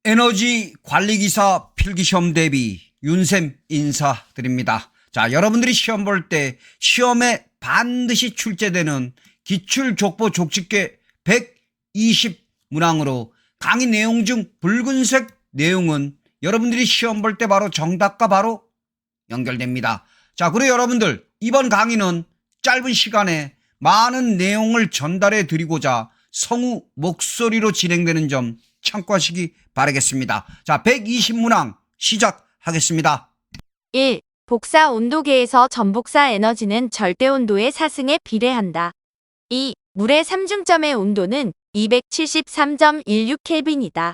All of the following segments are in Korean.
에너지 관리기사 필기시험 대비 윤쌤 인사드립니다. 자, 여러분들이 시험 볼 때 시험에 반드시 출제되는 기출족보 족집계 120문항으로 강의 내용 중 붉은색 내용은 여러분들이 시험 볼 때 바로 정답과 바로 연결됩니다. 자, 그리고 여러분들 이번 강의는 짧은 시간에 많은 내용을 전달해 드리고자 성우 목소리로 진행되는 점 참고하시기 바라겠습니다. 자, 120문항 시작하겠습니다. 1. 복사 온도계에서 전복사 에너지는 절대 온도의 사승에 비례한다. 2. 물의 삼중점의 온도는 273.16켈빈이다.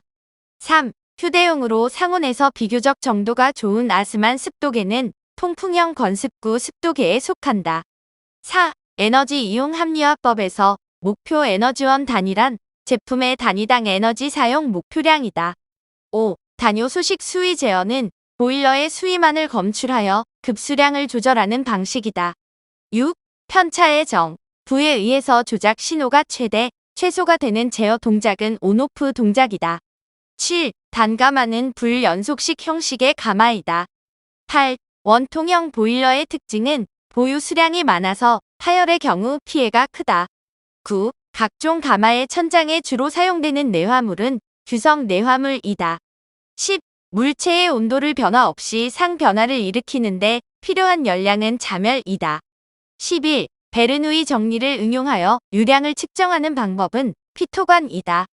3. 휴대용으로 상온에서 비교적 정도가 좋은 아스만 습도계는 통풍형 건습구 습도계에 속한다. 4. 에너지 이용 합리화법에서 목표 에너지원 단위란 제품의 단위당 에너지 사용 목표량이다. 5. 단요 소식 수위 제어는 보일러의 수위만을 검출하여 급수량을 조절하는 방식이다. 6. 편차의 정, 부에 의해서 조작 신호가 최대, 최소가 되는 제어 동작은 온오프 동작이다. 7. 단가마는 불연속식 형식의 가마이다. 8. 원통형 보일러의 특징은 보유 수량이 많아서 파열의 경우 피해가 크다. 9. 각종 가마의 천장에 주로 사용되는 내화물은 규성 내화물이다. 10. 물체의 온도를 변화 없이 상변화를 일으키는데 필요한 열량은 자멸이다. 11. 베르누이 정리를 응용하여 유량을 측정하는 방법은 피토관이다.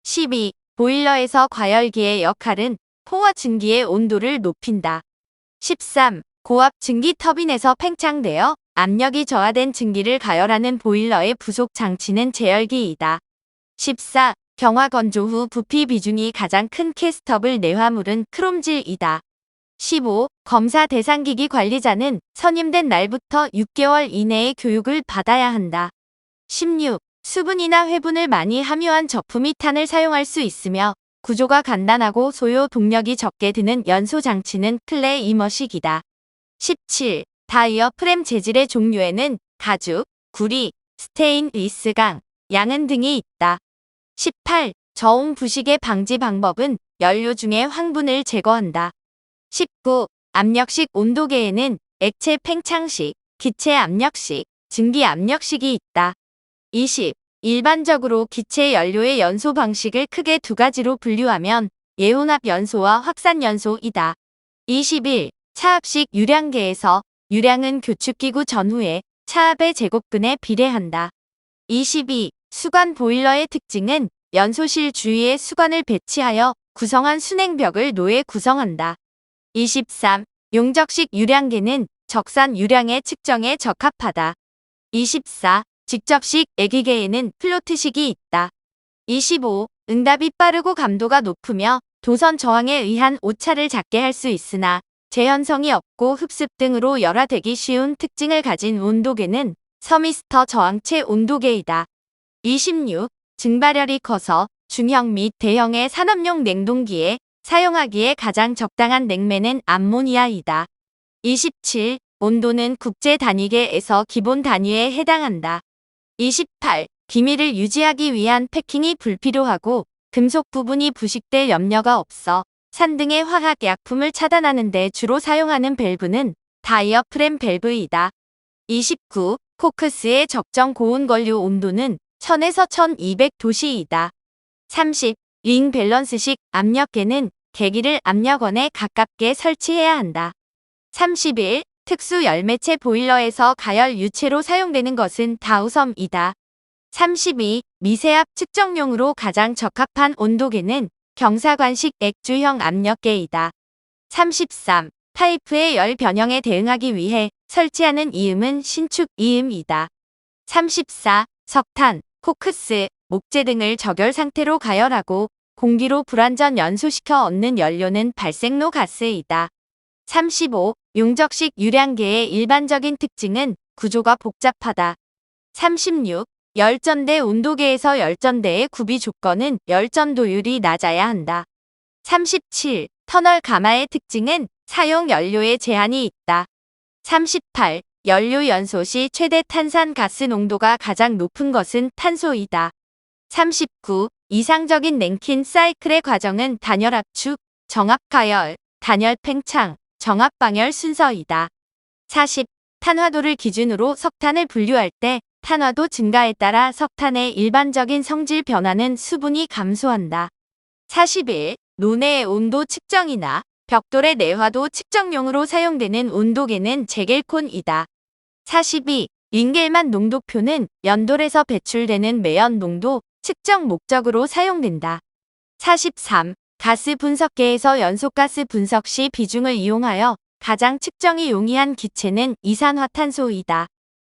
12. 보일러에서 과열기의 역할은 포와 증기의 온도를 높인다. 13. 고압 증기 터빈에서 팽창되어 압력이 저하된 증기를 가열하는 보일러의 부속 장치는 제열기이다. 14. 경화 건조 후 부피 비중이 가장 큰 캐스터블 내화물은 크롬질이다. 15. 검사 대상기기 관리자는 선임된 날부터 6개월 이내에 교육을 받아야 한다. 16. 수분이나 회분을 많이 함유한 저품이 탄을 사용할 수 있으며 구조가 간단하고 소요 동력이 적게 드는 연소 장치는 클레 이머식이다. 17. 다이어 프렘 재질의 종류에는 가죽, 구리, 스테인리스 강, 양은 등이 있다. 18. 저온 부식의 방지 방법은 연료 중에 황분을 제거한다. 19. 압력식 온도계에는 액체 팽창식, 기체 압력식, 증기 압력식이 있다. 20. 일반적으로 기체 연료의 연소 방식을 크게 두 가지로 분류하면 예혼합 연소와 확산 연소이다. 21. 차압식 유량계에서 유량은 교축기구 전후에 차압의 제곱근에 비례한다. 22. 수관 보일러의 특징은 연소실 주위에 수관을 배치하여 구성한 순행벽을 노에 구성한다. 23. 용적식 유량계는 적산 유량의 측정에 적합하다. 24. 직접식 애기계에는 플로트식이 있다. 25. 응답이 빠르고 감도가 높으며 도선 저항에 의한 오차를 작게 할 수 있으나 재현성이 없고 흡습 등으로 열화되기 쉬운 특징을 가진 온도계는 서미스터 저항체 온도계이다. 26. 증발열이 커서 중형 및 대형의 산업용 냉동기에 사용하기에 가장 적당한 냉매는 암모니아이다. 27. 온도는 국제 단위계에서 기본 단위에 해당한다. 28. 기밀을 유지하기 위한 패킹이 불필요하고 금속 부분이 부식될 염려가 없어 산 등의 화학 약품을 차단하는 데 주로 사용하는 밸브는 다이어 프렘 밸브이다. 29. 코크스의 적정 고온 건류 온도는 1000에서 1200도씨이다. 30. 링 밸런스식 압력계는 계기를 압력원에 가깝게 설치해야 한다. 31. 특수 열매체 보일러에서 가열 유체로 사용되는 것은 다우섬이다. 32. 미세압 측정용으로 가장 적합한 온도계는 경사관식 액주형 압력계이다. 33. 파이프의 열 변형에 대응하기 위해 설치하는 이음은 신축 이음이다. 34. 석탄, 코크스, 목재 등을 적열 상태로 가열하고 공기로 불완전 연소시켜 얻는 연료는 발생로 가스이다. 35. 용적식 유량계의 일반적인 특징은 구조가 복잡하다. 36. 열전대 온도계에서 열전대의 구비 조건은 열전도율이 낮아야 한다. 37. 터널 가마의 특징은 사용 연료에 제한이 있다. 38. 연료 연소 시 최대 탄산가스 농도가 가장 높은 것은 탄소이다. 39. 이상적인 랭킨 사이클의 과정은 단열 압축, 정압 가열, 단열 팽창, 정압 방열 순서이다. 40. 탄화도를 기준으로 석탄을 분류할 때 탄화도 증가에 따라 석탄의 일반적인 성질 변화는 수분이 감소한다. 41. 노내의 온도 측정이나 벽돌의 내화도 측정용으로 사용되는 온도계는 제겔콘이다. 42. 링겔만 농도표는 연돌에서 배출되는 매연 농도 측정 목적으로 사용된다. 43. 가스 분석계에서 연소가스 분석 시 비중을 이용하여 가장 측정이 용이한 기체는 이산화탄소이다.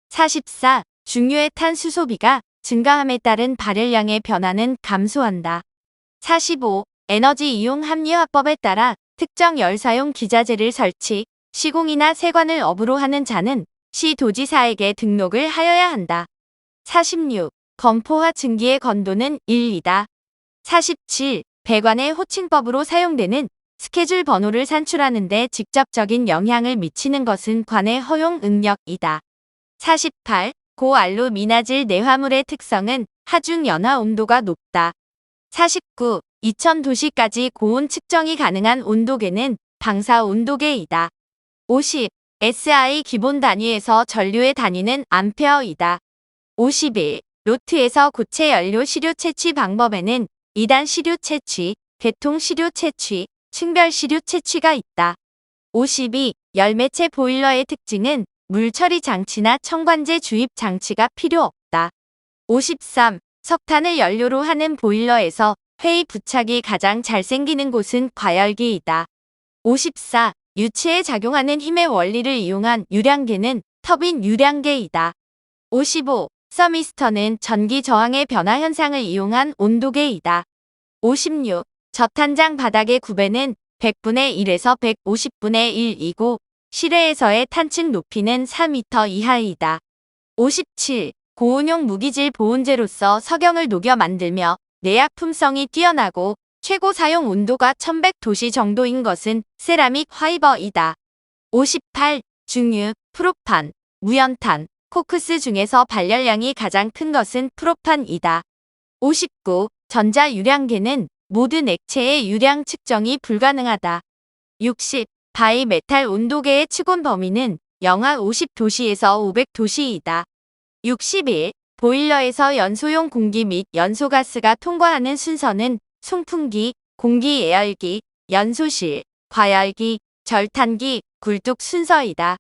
44. 중유의 탄수 소비가 증가함에 따른 발열량의 변화는 감소한다. 45. 에너지 이용 합리화법에 따라 특정 열사용 기자재를 설치, 시공이나 세관을 업으로 하는 자는 시 도지사에게 등록을 하여야 한다. 46. 건포화 증기의 건도는 1이다. 47. 배관의 호칭법으로 사용되는 스케줄 번호를 산출하는 데 직접적인 영향을 미치는 것은 관의 허용 응력이다. 48. 고알루미나질 내화물의 특성은 하중 연화 온도가 높다. 49. 2000도씨까지 고온 측정이 가능한 온도계는 방사 온도계이다. 50. SI 기본 단위에서 전류의 단위는 암페어이다. 51. 로트에서 고체 연료 시료 채취 방법에는 2단 시료 채취, 개통 시료 채취, 층별 시료 채취가 있다. 52. 열매체 보일러의 특징은 물 처리 장치나 첨관제 주입 장치가 필요 없다. 53. 석탄을 연료로 하는 보일러에서 회의 부착이 가장 잘 생기는 곳은 과열기이다. 54. 유치에 작용하는 힘의 원리를 이용한 유량계는 터빈 유량계이다. 55. 서미스터는 전기 저항의 변화 현상을 이용한 온도계이다. 56. 저탄장 바닥의 구배는 100분의 1에서 150분의 1이고 실외에서의 탄층 높이는 4m 이하이다. 57. 고온용 무기질 보온제로서 석영을 녹여 만들며 내약품성이 뛰어나고 최고 사용 온도가 1100도씨 정도인 것은 세라믹 화이버이다. 58. 중유, 프로판, 무연탄, 코크스 중에서 발열량이 가장 큰 것은 프로판이다. 59. 전자유량계는 모든 액체의 유량 측정이 불가능하다. 60. 바이메탈 온도계의 측온 범위는 영하 50도씨에서 500도씨이다. 61. 보일러에서 연소용 공기 및 연소가스가 통과하는 순서는 송풍기, 공기예열기, 연소실, 과열기, 절탄기, 굴뚝 순서이다.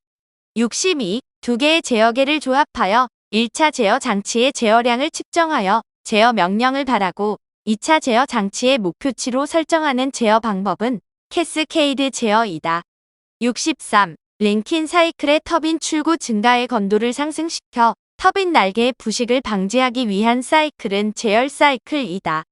62. 두 개의 제어계를 조합하여 1차 제어 장치의 제어량을 측정하여 제어 명령을 바라고 2차 제어 장치의 목표치로 설정하는 제어 방법은 캐스케이드 제어이다. 63. 랭킨 사이클의 터빈 출구 증가의 건도를 상승시켜 터빈 날개의 부식을 방지하기 위한 사이클은 제열 사이클이다.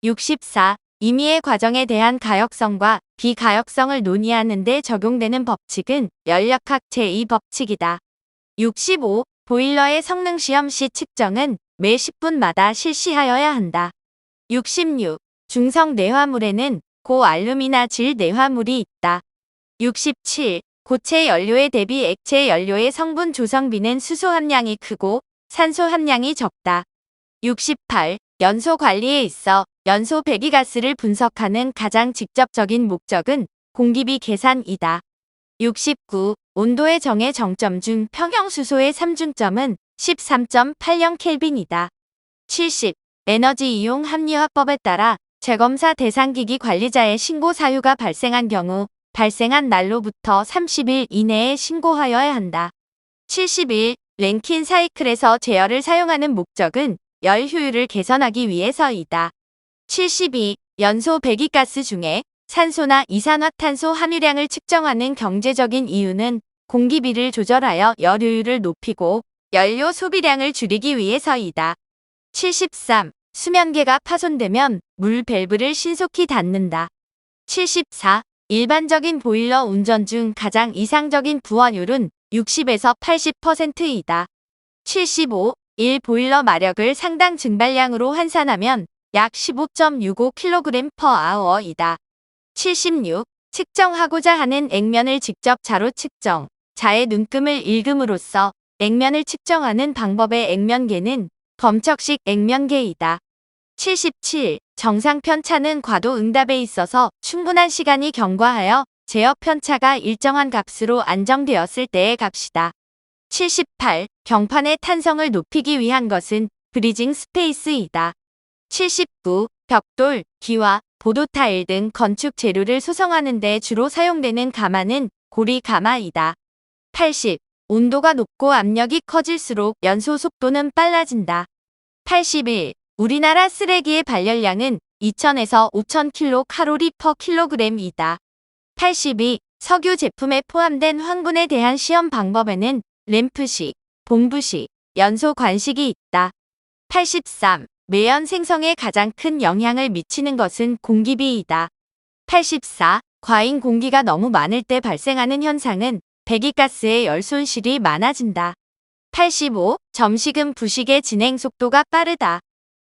64. 임의의 과정에 대한 가역성과 비가역성을 논의하는 데 적용되는 법칙은 연력학 제2법칙이다. 65. 보일러의 성능시험 시 측정은 매 10분마다 실시하여야 한다. 66. 중성 내화물에는 고알루미나질 내화물이 있다. 67. 고체 연료에 대비 액체 연료의 성분 조성비는 수소 함량이 크고 산소 함량이 적다. 68. 연소 관리에 있어 연소 배기가스를 분석하는 가장 직접적인 목적은 공기비 계산이다. 69. 온도의 정의 정점 중 평형수소의 삼중점은 13.80 켈빈이다. 70. 에너지 이용 합리화법에 따라 재검사 대상기기 관리자의 신고 사유가 발생한 경우 발생한 날로부터 30일 이내에 신고하여야 한다. 71. 랭킨 사이클에서 제어를 사용하는 목적은 열 효율을 개선하기 위해서이다. 72. 연소 배기가스 중에 산소나 이산화탄소 함유량을 측정하는 경제적인 이유는 공기비를 조절하여 열 효율을 높이고 연료 소비량을 줄이기 위해서이다. 73. 수면계가 파손되면 물 밸브를 신속히 닫는다. 74. 일반적인 보일러 운전 중 가장 이상적인 부하율은 60에서 80%이다. 75. 1보일러 마력을 상당 증발량으로 환산하면 약 15.65kg/h이다. 76. 측정하고자 하는 액면을 직접 자로 측정, 자의 눈금을 읽음으로써 액면을 측정하는 방법의 액면계는 검척식 액면계이다. 77. 정상 편차는 과도 응답에 있어서 충분한 시간이 경과하여 제어 편차가 일정한 값으로 안정되었을 때의 값이다. 78. 경판의 탄성을 높이기 위한 것은 브리징 스페이스이다. 79. 벽돌, 기와, 보도 타일 등 건축 재료를 소성하는 데 주로 사용되는 가마는 고리 가마이다. 80. 온도가 높고 압력이 커질수록 연소 속도는 빨라진다. 81. 우리나라 쓰레기의 발열량은 2000에서 5000kcal/kg이다. 82. 석유 제품에 포함된 황분에 대한 시험 방법에는 램프식, 봉부식, 연소 관식이 있다. 83. 매연 생성에 가장 큰 영향을 미치는 것은 공기비이다. 84. 과잉 공기가 너무 많을 때 발생하는 현상은 배기가스의 열 손실이 많아진다. 85. 점식은 부식의 진행 속도가 빠르다.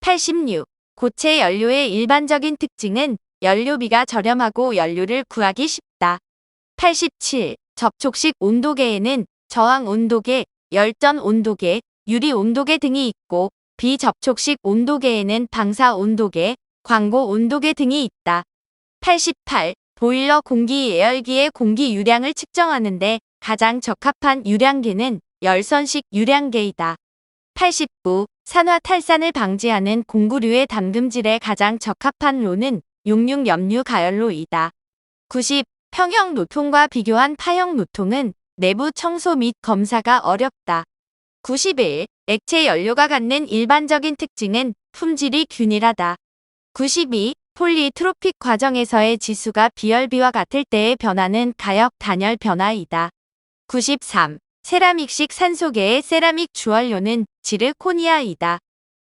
86. 고체 연료의 일반적인 특징은 연료비가 저렴하고 연료를 구하기 쉽다. 87. 접촉식 온도계에는 저항 온도계, 열전 온도계, 유리 온도계 등이 있고 비접촉식 온도계에는 방사 온도계, 광고 온도계 등이 있다. 88. 보일러 공기 예열기의 공기 유량을 측정하는데 가장 적합한 유량계는 열선식 유량계이다. 89. 산화 탈산을 방지하는 공구류의 담금질에 가장 적합한 로는 용융염류 가열로이다. 90. 평형 노통과 비교한 파형 노통은 내부 청소 및 검사가 어렵다. 91. 액체 연료가 갖는 일반적인 특징은 품질이 균일하다. 92. 폴리트로픽 과정에서의 지수가 비열비와 같을 때의 변화는 가역 단열 변화이다. 93. 세라믹식 산소계의 세라믹 주원료는 지르코니아이다.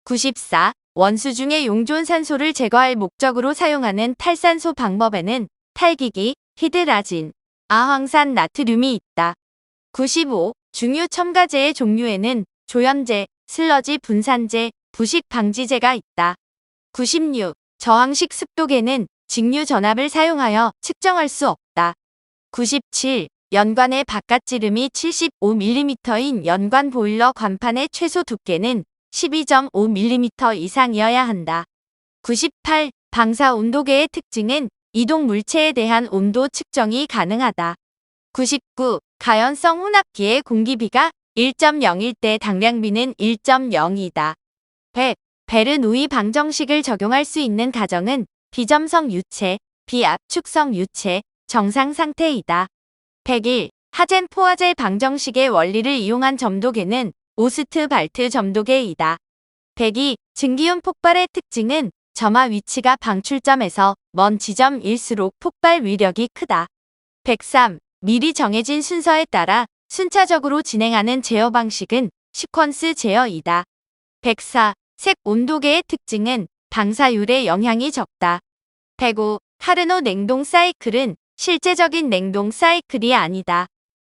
94. 원수 중에 용존 산소를 제거할 목적으로 사용하는 탈산소 방법에는 탈기기, 히드라진, 아황산 나트륨이 있다. 95. 중유 첨가제의 종류에는 조연제, 슬러지 분산제, 부식 방지제가 있다. 96. 저항식 습도계는 직류 전압을 사용하여 측정할 수 없다. 97. 연관의 바깥지름이 75mm인 연관 보일러 관판의 최소 두께는 12.5mm 이상이어야 한다. 98. 방사 온도계의 특징은 이동 물체에 대한 온도 측정이 가능하다. 99. 가연성 혼합기의 공기비가 1.0일 때 당량비는 1.0이다. 100. 베르노이 방정식을 적용할 수 있는 가정은 비점성 유체, 비압축성 유체, 정상 상태이다. 101. 하젠 포화젤 방정식의 원리를 이용한 점도계는 오스트발트 점도계이다. 102. 증기윤 폭발의 특징은 점화 위치가 방출점에서 먼 지점일수록 폭발 위력이 크다. 103. 미리 정해진 순서에 따라 순차적으로 진행하는 제어 방식은 시퀀스 제어이다. 104. 색 온도계의 특징은 방사율의 영향이 적다. 105. 카르노 냉동 사이클은 실제적인 냉동 사이클이 아니다.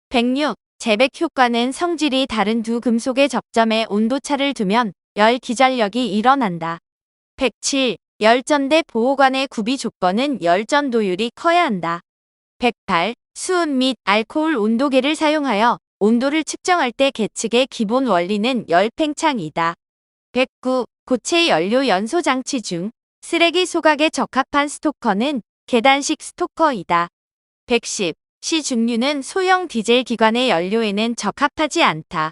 106. 재백 효과는 성질이 다른 두 금속의 접점에 온도차를 두면 열 기전력이 일어난다. 107. 열전대 보호관의 구비 조건은 열전도율이 커야 한다. 108. 수은 및 알코올 온도계를 사용하여 온도를 측정할 때 계측의 기본 원리는 열팽창이다. 109. 고체 연료 연소 장치 중 쓰레기 소각에 적합한 스토커는 계단식 스토커이다. 110. 시중류는 소형 디젤 기관의 연료에는 적합하지 않다.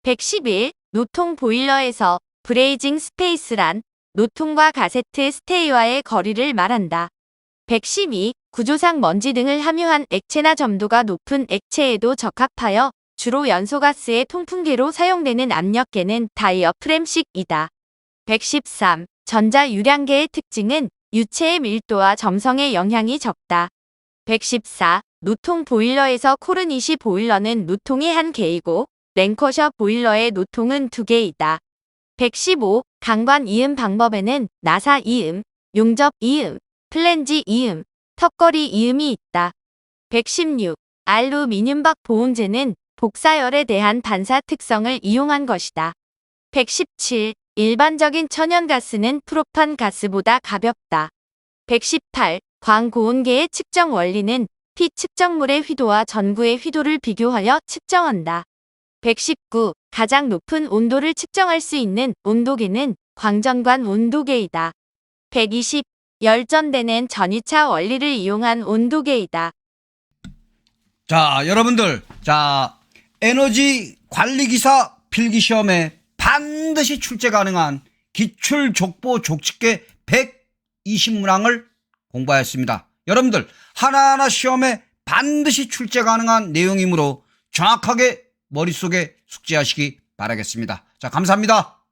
111. 노통 보일러에서 브레이징 스페이스란 노통과 가세트 스테이와의 거리를 말한다. 112. 구조상 먼지 등을 함유한 액체나 점도가 높은 액체에도 적합하여 주로 연소가스의 통풍계로 사용되는 압력계는 다이어프램식이다. 113. 전자유량계의 특징은 유체의 밀도와 점성의 영향이 적다. 114. 노통 보일러에서 코르니시 보일러는 노통이 한 개이고 랭커셔 보일러의 노통은 두 개이다. 115. 강관 이음 방법에는 나사 이음, 용접 이음, 플랜지 이음, 턱걸이 이음이 있다. 116. 알루미늄박 보온재는 복사열에 대한 반사 특성을 이용한 것이다. 117. 일반적인 천연가스는 프로판 가스보다 가볍다. 118. 광고온계의 측정 원리는 피 측정물의 휘도와 전구의 휘도를 비교하여 측정한다. 119. 가장 높은 온도를 측정할 수 있는 온도계는 광전관 온도계이다. 120. 열전되는 전위차 원리를 이용한 온도계이다. 자, 여러분들, 자, 에너지 관리기사 필기시험에 반드시 출제 가능한 기출족보 족집계 120문항을 공부하였습니다. 여러분들, 하나하나 시험에 반드시 출제 가능한 내용이므로 정확하게 머릿속에 숙지하시기 바라겠습니다. 자, 감사합니다.